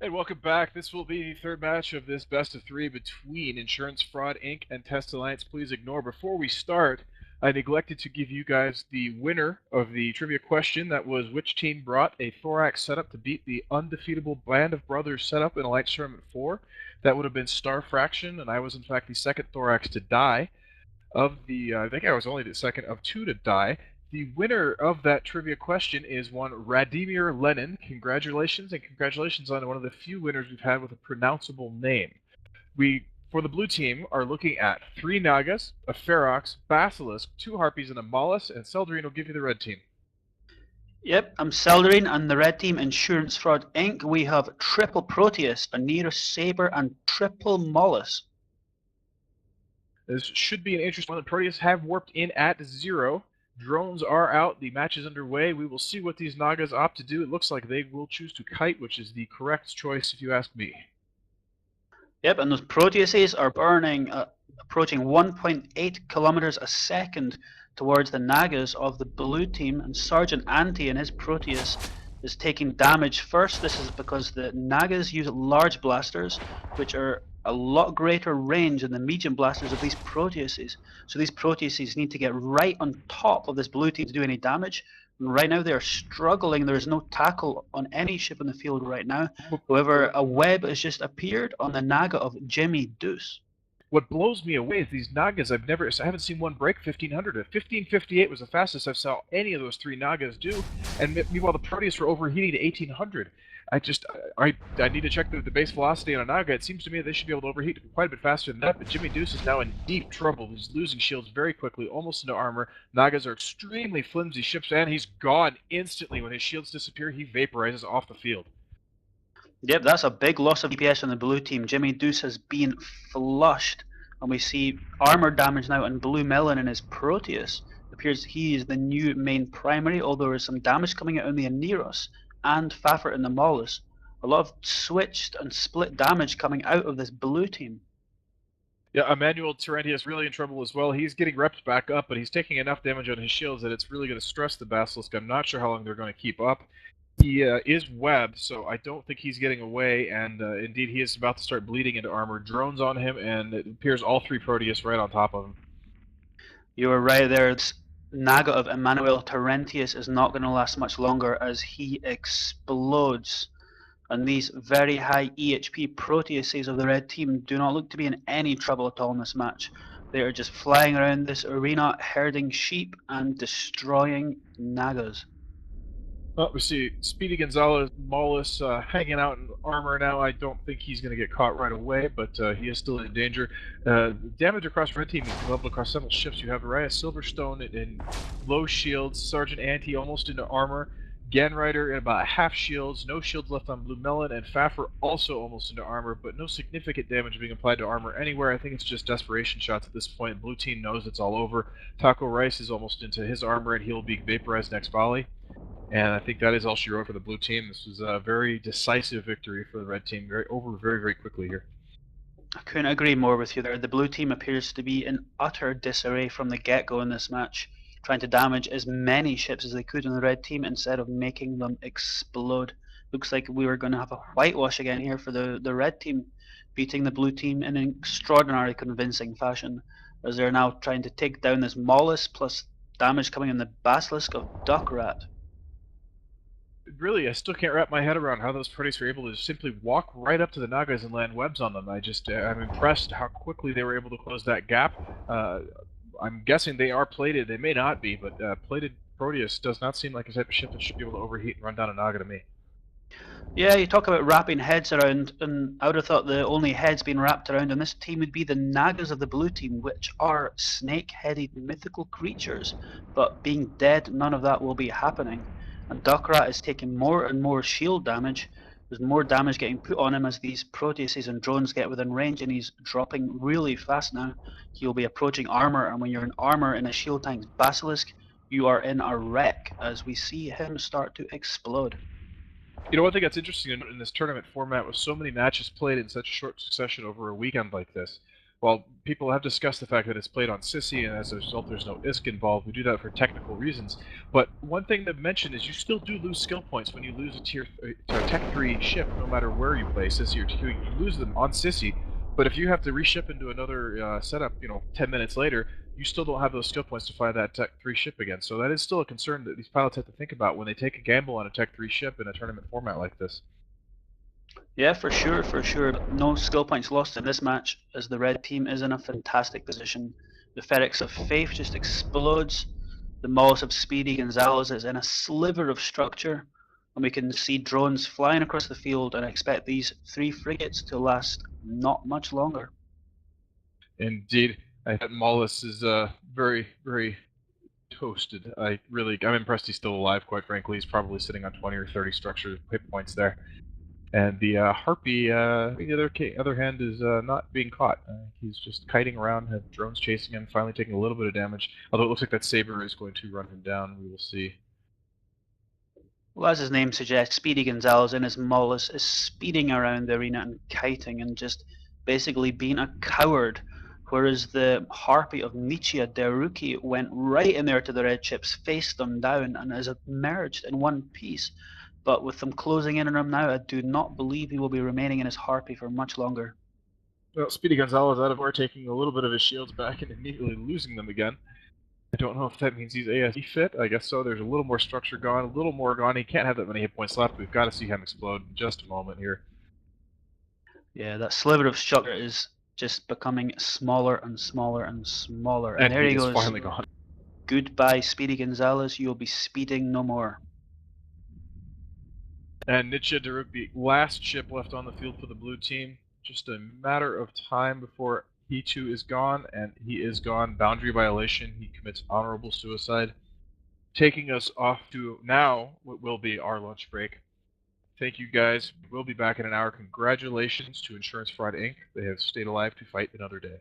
And welcome back. This will be the third match of this best of three between Insurance Fraud Inc. and Test Alliance. Please ignore. Before we start, I neglected to give you guys the winner of the trivia question. That was which team brought a Thorax setup to beat the undefeatable Band of Brothers setup in Alliance Tournament 4. That would have been Star Fraction, and I was in fact the second Thorax to die. I think I was only the second of two to die. The winner of that trivia question is one Radimir Lenin. Congratulations, and congratulations on one of the few winners we've had with a pronounceable name. We, for the blue team, are looking at 3 Nagas, a Ferox, Basilisk, 2 Harpies, and a Mollusk, and Seldarine will give you the red team. Yep, I'm Seldarine, and the red team, Insurance Fraud Inc. We have triple Proteus, a Nearest Saber, and triple Mollusk. This should be an interesting one. The Proteus have warped in at 0. Drones are out. The match is underway. We will see what these Nagas opt to do. It looks like they will choose to kite, which is the correct choice if you ask me. Yep, and those Proteuses are burning, approaching 1.8 kilometers a second towards the Nagas of the blue team, and Sergeant Ante and his Proteus is taking damage first. This is because the Nagas use large blasters, which are a lot greater range than the medium blasters of these Proteuses. So these Proteuses need to get right on top of this blue team to do any damage. And right now they are struggling. There is no tackle on any ship in the field right now. However, a web has just appeared on the Naga of Jimmy Deuce. What blows me away is these Nagas. I haven't seen one break 1500. 1558 was the fastest I saw any of those 3 Nagas do, and meanwhile the Proteus were overheating to 1800. I need to check the base velocity on a Naga. It seems to me they should be able to overheat quite a bit faster than that, but Jimmy Deuce is now in deep trouble. He's losing shields very quickly, almost into armor. Nagas are extremely flimsy ships, and he's gone instantly. When his shields disappear, he vaporizes off the field. Yep, that's a big loss of DPS on the blue team. Jimmy Deuce has been flushed, and we see armor damage now on Blue Melon and his Proteus. It appears he is the new main primary, although there is some damage coming out on the Aneros and Faffer in the Mollusk. A lot of switched and split damage coming out of this blue team. Yeah, Emmanuel Terenti is really in trouble as well. He's getting reps back up, but he's taking enough damage on his shields that it's really going to stress the Basilisk. I'm not sure how long they're going to keep up. He is webbed, so I don't think he's getting away, and indeed he is about to start bleeding into armor. Drones on him, and it appears all 3 Proteus right on top of him. You were right there. This Naga of Emmanuel Terentius is not going to last much longer as he explodes. And these very high EHP Proteuses of the red team do not look to be in any trouble at all in this match. They are just flying around this arena, herding sheep and destroying Nagas. Well, we see Speedy Gonzalez, Mollusk hanging out in armor now. I don't think he's going to get caught right away, but he is still in danger. Damage across red team is leveled across several ships. You have Araya Silverstone in low shields, Sergeant Ante almost into armor, Ganrider in about half shields, no shields left on Blue Melon, and Faffer also almost into armor, but no significant damage being applied to armor anywhere. I think it's just desperation shots at this point. Blue team knows it's all over. Taco Rice is almost into his armor, and he'll be vaporized next volley. And I think that is all she wrote for the blue team. This was a very decisive victory for the red team, very, very quickly here. I couldn't agree more with you there. The blue team appears to be in utter disarray from the get-go in this match, trying to damage as many ships as they could on the red team instead of making them explode. Looks like we were going to have a whitewash again here for the red team, beating the blue team in an extraordinarily convincing fashion, as they're now trying to take down this Mollusk plus damage coming in the Basilisk of Duckrat. Really, I still can't wrap my head around how those Proteus were able to simply walk right up to the Nagas and land webs on them. I'm impressed how quickly they were able to close that gap. I'm guessing they are plated. They may not be, but plated Proteus does not seem like a type of ship that should be able to overheat and run down a Naga to me. Yeah, you talk about wrapping heads around, and I would have thought the only heads being wrapped around in this team would be the Nagas of the blue team, which are snake-headed mythical creatures. But being dead, none of that will be happening. And Duckrat is taking more and more shield damage. There's more damage getting put on him as these Proteuses and drones get within range, and he's dropping really fast now. He'll be approaching armor, and when you're in armor in a shield tank's Basilisk, you are in a wreck as we see him start to explode. You know, one thing that's interesting in this tournament format with so many matches played in such a short succession over a weekend like this, Well, people have discussed the fact that it's played on Sissy, and as a result, there's no ISK involved. We do that for technical reasons. But one thing to mention is you still do lose skill points when you lose a Tech 3 ship, no matter where you play Sissy or T2. You lose them on Sissy, but if you have to reship into another setup, 10 minutes later, you still don't have those skill points to fly that Tech 3 ship again. So that is still a concern that these pilots have to think about when they take a gamble on a Tech 3 ship in a tournament format like this. Yeah, for sure, for sure. No skill points lost in this match, as the red team is in a fantastic position. The Ferex of Faith just explodes. The Mollis of Speedy Gonzalez is in a sliver of structure, and we can see drones flying across the field, and I expect these 3 frigates to last not much longer. Indeed, I think Mollis is very, very toasted. I'm impressed he's still alive, quite frankly. He's probably sitting on 20 or 30 structure hit points there. And the Harpy, on the other hand, is not being caught. He's just kiting around, have drones chasing him, finally taking a little bit of damage. Although it looks like that Saber is going to run him down. We will see. Well, as his name suggests, Speedy Gonzalez in his Mollis is speeding around the arena and kiting and just basically being a coward, whereas the Harpy of Michia Deruki went right in there to the red ships, faced them down, and has emerged in one piece. But with them closing in on him now, I do not believe he will be remaining in his Harpy for much longer. Well, Speedy Gonzalez out of war, taking a little bit of his shields back and immediately losing them again. I don't know if that means he's ASE fit. I guess so. There's a little more structure gone, a little more gone. He can't have that many hit points left. We've got to see him explode in just a moment here. Yeah, that sliver of structure is just becoming smaller and smaller and smaller. And there he goes. Finally gone. Goodbye, Speedy Gonzalez. You'll be speeding no more. And Nietzsche Deruk, the last ship left on the field for the blue team. Just a matter of time before he too is gone, and he is gone. Boundary violation. He commits honorable suicide. Taking us off to now what will be our lunch break. Thank you guys. We'll be back in an hour. Congratulations to Insurance Fraud Inc. They have stayed alive to fight another day.